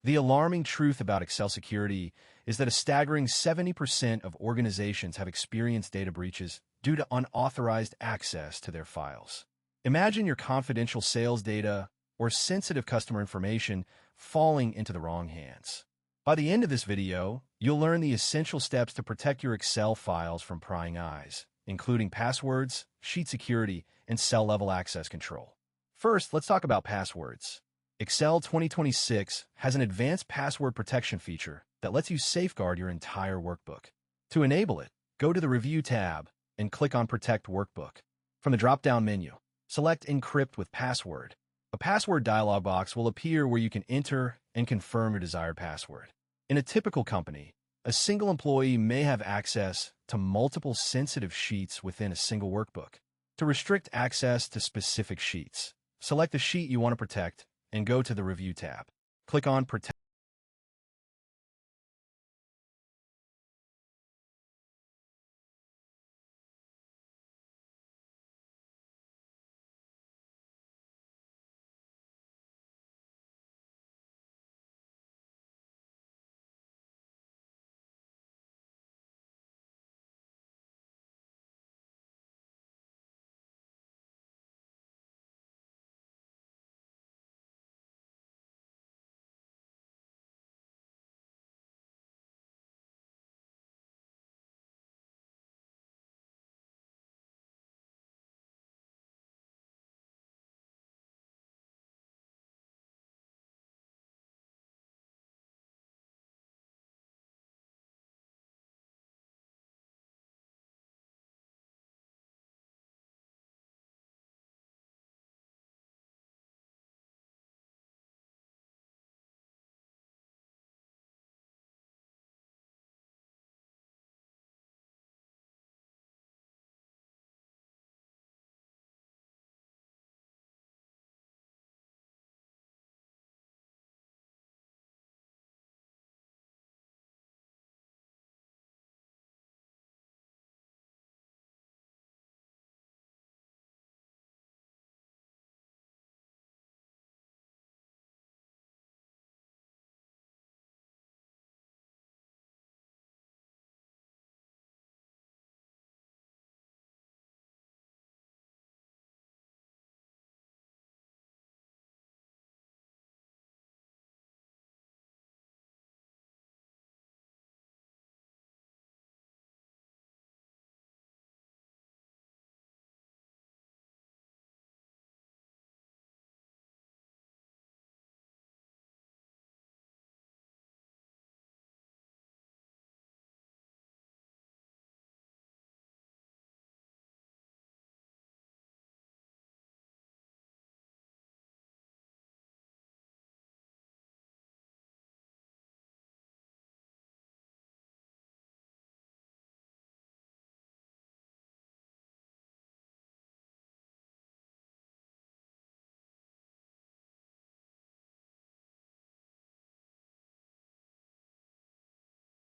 The alarming truth about Excel security is that a staggering 70% of organizations have experienced data breaches due to unauthorized access to their files. Imagine your confidential sales data or sensitive customer information falling into the wrong hands. By the end of this video, you'll learn the essential steps to protect your Excel files from prying eyes, including passwords, sheet security, and cell-level access control. First, let's talk about passwords. Excel 2026 has an advanced password protection feature that lets you safeguard your entire workbook. To enable it, go to the Review tab and click on Protect Workbook. From the drop-down menu, select Encrypt with Password. A password dialog box will appear where you can enter and confirm your desired password. In a typical company, a single employee may have access to multiple sensitive sheets within a single workbook. To restrict access to specific sheets, select the sheet you want to protect and go to the Review tab. Click on Protect